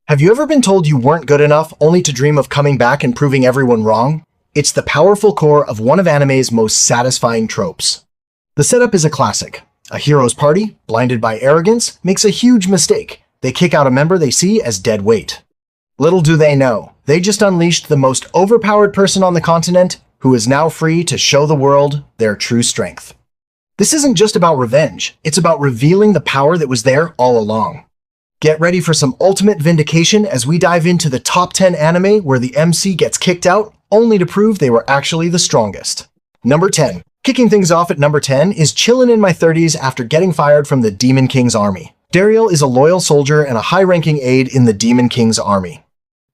Have you ever been told you weren't good enough only to dream of coming back and proving everyone wrong? It's the powerful core of one of anime's most satisfying tropes. The setup is a classic. A hero's party, blinded by arrogance, makes a huge mistake. They kick out a member they see as dead weight. Little do they know, they just unleashed the most overpowered person on the continent, who is now free to show the world their true strength. This isn't just about revenge, it's about revealing the power that was there all along. Get ready for some ultimate vindication as we dive into the top 10 anime where the MC gets kicked out only to prove they were actually the strongest. Number 10. Kicking things off at number 10 is chillin' in my 30s after getting fired from the Demon King's army. Dariel is a loyal soldier and a high-ranking aide in the Demon King's army.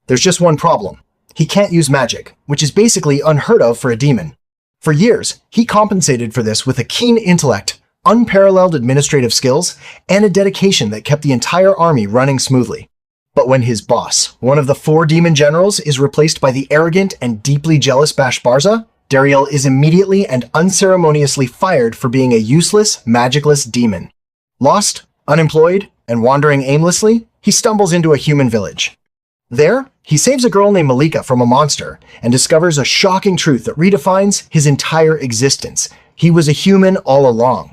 There's just one problem. He can't use magic, which is basically unheard of for a demon. For years, he compensated for this with a keen intellect, unparalleled administrative skills, and a dedication that kept the entire army running smoothly. But when his boss, one of the 4 demon generals, is replaced by the arrogant and deeply jealous Bash Barza, Dariel is immediately and unceremoniously fired for being a useless, magicless demon. Lost, unemployed, and wandering aimlessly, he stumbles into a human village. There, he saves a girl named Malika from a monster and discovers a shocking truth that redefines his entire existence. He was a human all along.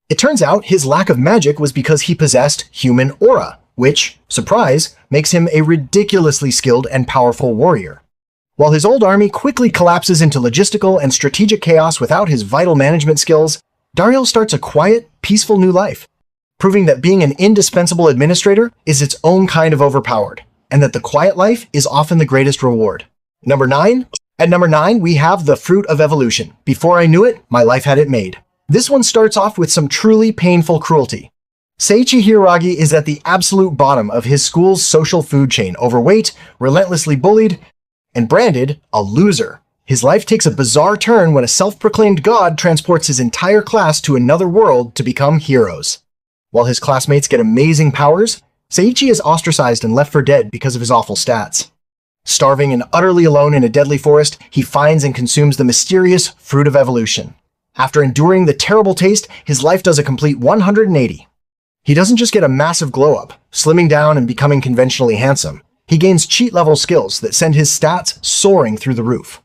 It turns out his lack of magic was because he possessed human aura, which, surprise, makes him a ridiculously skilled and powerful warrior. While his old army quickly collapses into logistical and strategic chaos without his vital management skills, Dariel starts a quiet, peaceful new life, proving that being an indispensable administrator is its own kind of overpowered, and that the quiet life is often the greatest reward. Number 9. At number 9, we have the fruit of evolution. Before I knew it, my life had it made. This one starts off with some truly painful cruelty. Seiichi Hiragi is at the absolute bottom of his school's social food chain, overweight, relentlessly bullied, and branded a loser. His life takes a bizarre turn when a self-proclaimed god transports his entire class to another world to become heroes. While his classmates get amazing powers, Seiichi is ostracized and left for dead because of his awful stats. Starving and utterly alone in a deadly forest, he finds and consumes the mysterious fruit of evolution. After enduring the terrible taste, his life does a complete 180. He doesn't just get a massive glow-up, slimming down and becoming conventionally handsome. He gains cheat-level skills that send his stats soaring through the roof.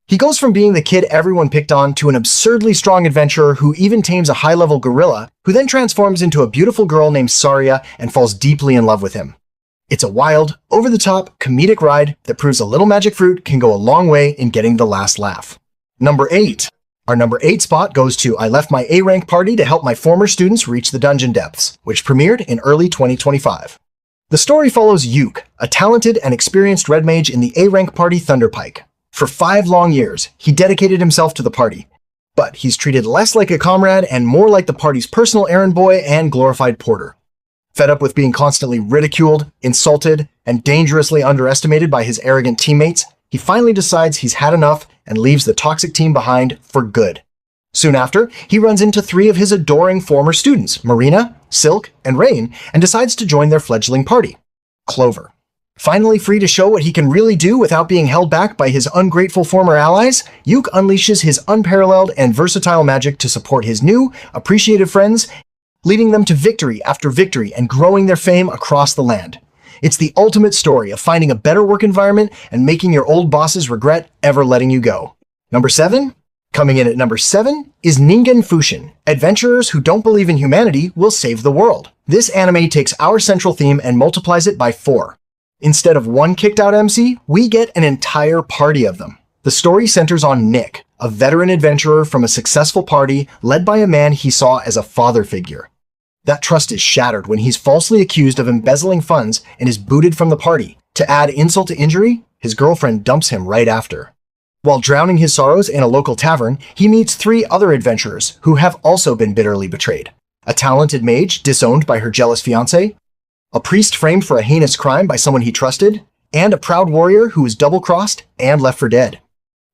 He goes from being the kid everyone picked on to an absurdly strong adventurer who even tames a high-level gorilla, who then transforms into a beautiful girl named Saria and falls deeply in love with him. It's a wild, over-the-top, comedic ride that proves a little magic fruit can go a long way in getting the last laugh. Number 8. Our number 8 spot goes to I left my A-rank party to help my former students reach the dungeon depths, which premiered in early 2025. The story follows Yuke, a talented and experienced red mage in the A-rank party Thunderpike. For 5 long years, he dedicated himself to the party, but he's treated less like a comrade and more like the party's personal errand boy and glorified porter. Fed up with being constantly ridiculed, insulted, and dangerously underestimated by his arrogant teammates, he finally decides he's had enough and leaves the toxic team behind for good. Soon after, he runs into 3 of his adoring former students, Marina, Silk, and Rain, and decides to join their fledgling party, Clover. Finally free to show what he can really do without being held back by his ungrateful former allies, Yuke unleashes his unparalleled and versatile magic to support his new, appreciative friends, leading them to victory after victory and growing their fame across the land. It's the ultimate story of finding a better work environment and making your old bosses regret ever letting you go. Number 7? Coming in at number 7 is Ningen Fushin. Adventurers who don't believe in humanity will save the world. This anime takes our central theme and multiplies it by 4. Instead of one kicked-out MC, we get an entire party of them. The story centers on Nick, a veteran adventurer from a successful party led by a man he saw as a father figure. That trust is shattered when he's falsely accused of embezzling funds and is booted from the party. To add insult to injury, his girlfriend dumps him right after. While drowning his sorrows in a local tavern, he meets 3 other adventurers who have also been bitterly betrayed. A talented mage disowned by her jealous fiancé, a priest framed for a heinous crime by someone he trusted, and a proud warrior who was double-crossed and left for dead.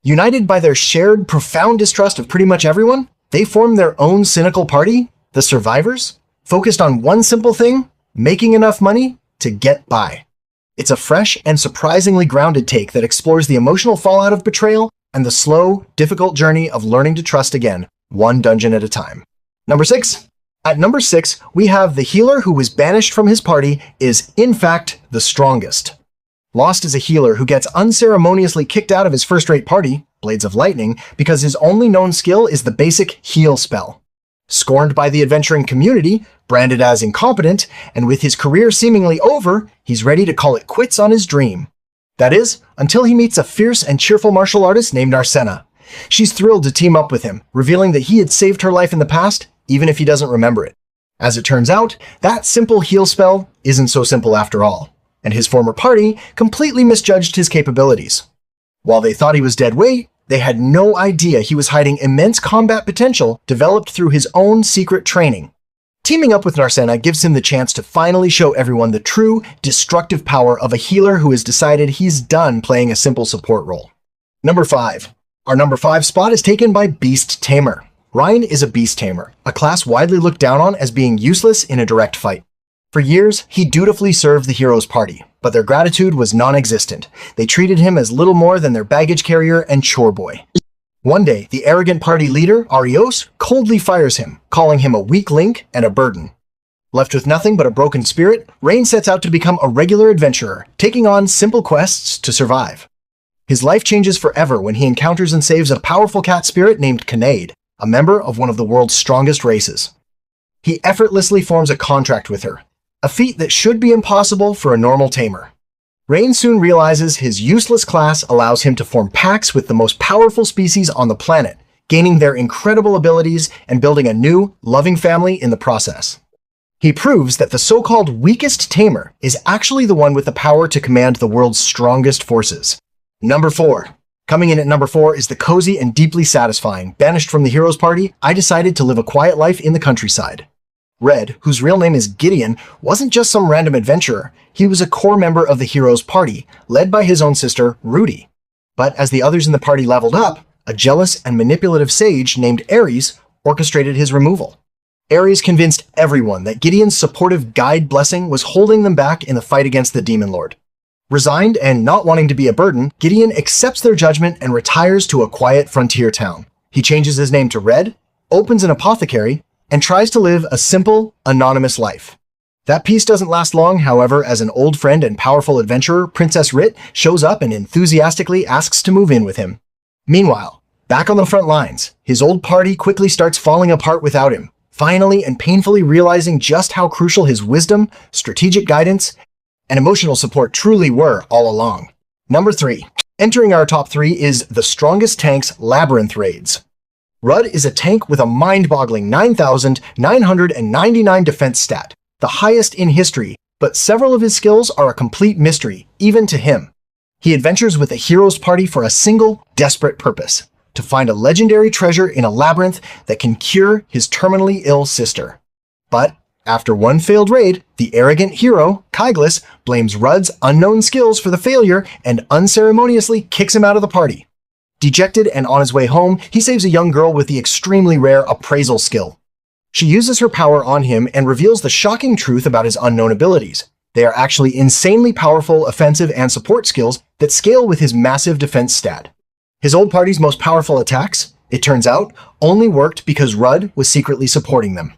United by their shared, profound distrust of pretty much everyone, they form their own cynical party, the Survivors, focused on one simple thing: making enough money to get by. It's a fresh and surprisingly grounded take that explores the emotional fallout of betrayal and the slow, difficult journey of learning to trust again, one dungeon at a time. Number 6. At number 6, we have the healer who was banished from his party is, in fact, the strongest. Lost is a healer who gets unceremoniously kicked out of his first-rate party, Blades of Lightning, because his only known skill is the basic heal spell. Scorned by the adventuring community, branded as incompetent, and with his career seemingly over, he's ready to call it quits on his dream. That is, until he meets a fierce and cheerful martial artist named Arsena. She's thrilled to team up with him, revealing that he had saved her life in the past, even if he doesn't remember it. As it turns out, that simple heal spell isn't so simple after all, and his former party completely misjudged his capabilities. While they thought he was dead weight, they had no idea he was hiding immense combat potential developed through his own secret training. Teaming up with Arsena gives him the chance to finally show everyone the true, destructive power of a healer who has decided he's done playing a simple support role. Number 5. Our number 5 spot is taken by Beast Tamer. Ryan is a Beast Tamer, a class widely looked down on as being useless in a direct fight. For years, he dutifully served the hero's party, but their gratitude was non-existent. They treated him as little more than their baggage carrier and chore boy. One day, the arrogant party leader, Arios, coldly fires him, calling him a weak link and a burden. Left with nothing but a broken spirit, Rain sets out to become a regular adventurer, taking on simple quests to survive. His life changes forever when he encounters and saves a powerful cat spirit named Kinnaid, a member of one of the world's strongest races. He effortlessly forms a contract with her, a feat that should be impossible for a normal tamer. Rain soon realizes his useless class allows him to form packs with the most powerful species on the planet, gaining their incredible abilities and building a new, loving family in the process. He proves that the so-called weakest tamer is actually the one with the power to command the world's strongest forces. Number 4. Coming in at number 4 is the cozy and deeply satisfying. Banished from the hero's party, I decided to live a quiet life in the countryside. Red, whose real name is Gideon, wasn't just some random adventurer. He was a core member of the hero's party, led by his own sister, Rudy. But as the others in the party leveled up, a jealous and manipulative sage named Ares orchestrated his removal. Ares convinced everyone that Gideon's supportive guide blessing was holding them back in the fight against the Demon Lord. Resigned and not wanting to be a burden, Gideon accepts their judgment and retires to a quiet frontier town. He changes his name to Red, opens an apothecary, and tries to live a simple, anonymous life. That peace doesn't last long, however, as an old friend and powerful adventurer, Princess Rit, shows up and enthusiastically asks to move in with him. Meanwhile, back on the front lines, his old party quickly starts falling apart without him, finally and painfully realizing just how crucial his wisdom, strategic guidance, and emotional support truly were all along. Number 3. Entering our top 3 is the strongest tank's Labyrinth Raids. Rudd is a tank with a mind-boggling 9,999 defense stat, the highest in history, but several of his skills are a complete mystery, even to him. He adventures with a hero's party for a single, desperate purpose: to find a legendary treasure in a labyrinth that can cure his terminally ill sister. But after one failed raid, the arrogant hero, Kyglis, blames Rudd's unknown skills for the failure and unceremoniously kicks him out of the party. Dejected and on his way home, he saves a young girl with the extremely rare appraisal skill. She uses her power on him and reveals the shocking truth about his unknown abilities. They are actually insanely powerful offensive and support skills that scale with his massive defense stat. His old party's most powerful attacks, it turns out, only worked because Rudd was secretly supporting them.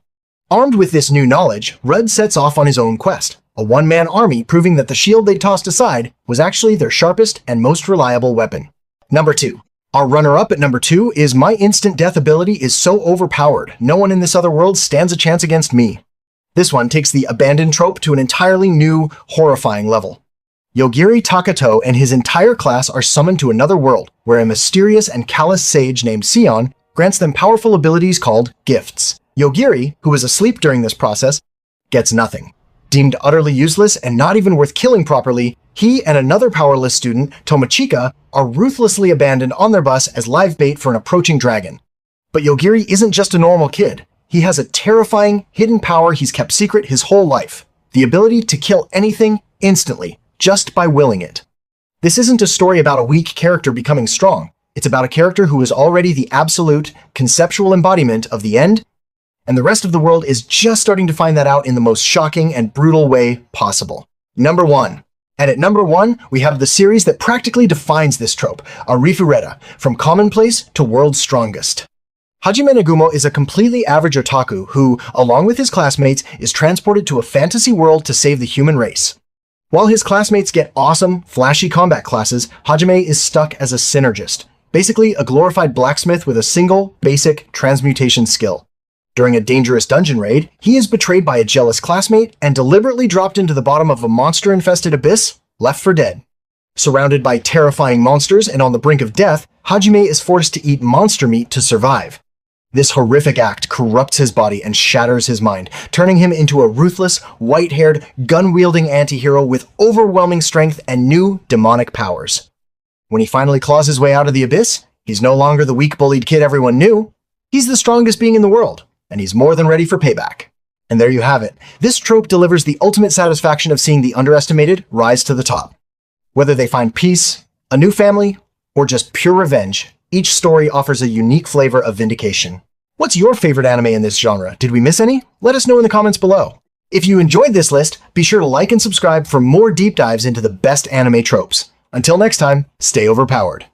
Armed with this new knowledge, Rudd sets off on his own quest, a one-man army proving that the shield they tossed aside was actually their sharpest and most reliable weapon. Number 2. Our runner-up at number 2 is my instant death ability is so overpowered, no one in this other world stands a chance against me. This one takes the abandoned trope to an entirely new, horrifying level. Yogiri Takato and his entire class are summoned to another world, where a mysterious and callous sage named Sion grants them powerful abilities called gifts. Yogiri, who was asleep during this process, gets nothing. Deemed utterly useless and not even worth killing properly, he and another powerless student, Tomochika, are ruthlessly abandoned on their bus as live bait for an approaching dragon. But Yogiri isn't just a normal kid. He has a terrifying, hidden power he's kept secret his whole life: the ability to kill anything instantly, just by willing it. This isn't a story about a weak character becoming strong. It's about a character who is already the absolute, conceptual embodiment of the end, and the rest of the world is just starting to find that out in the most shocking and brutal way possible. Number 1. And at number 1, we have the series that practically defines this trope, Arifureta, from commonplace to world's strongest. Hajime Nagumo is a completely average otaku who, along with his classmates, is transported to a fantasy world to save the human race. While his classmates get awesome, flashy combat classes, Hajime is stuck as a synergist, basically a glorified blacksmith with a single, basic transmutation skill. During a dangerous dungeon raid, he is betrayed by a jealous classmate and deliberately dropped into the bottom of a monster-infested abyss, left for dead. Surrounded by terrifying monsters and on the brink of death, Hajime is forced to eat monster meat to survive. This horrific act corrupts his body and shatters his mind, turning him into a ruthless, white-haired, gun-wielding anti-hero with overwhelming strength and new demonic powers. When he finally claws his way out of the abyss, he's no longer the weak, bullied kid everyone knew. He's the strongest being in the world, and he's more than ready for payback. And there you have it. This trope delivers the ultimate satisfaction of seeing the underestimated rise to the top. Whether they find peace, a new family, or just pure revenge, each story offers a unique flavor of vindication. What's your favorite anime in this genre? Did we miss any? Let us know in the comments below. If you enjoyed this list, be sure to like and subscribe for more deep dives into the best anime tropes. Until next time, stay overpowered.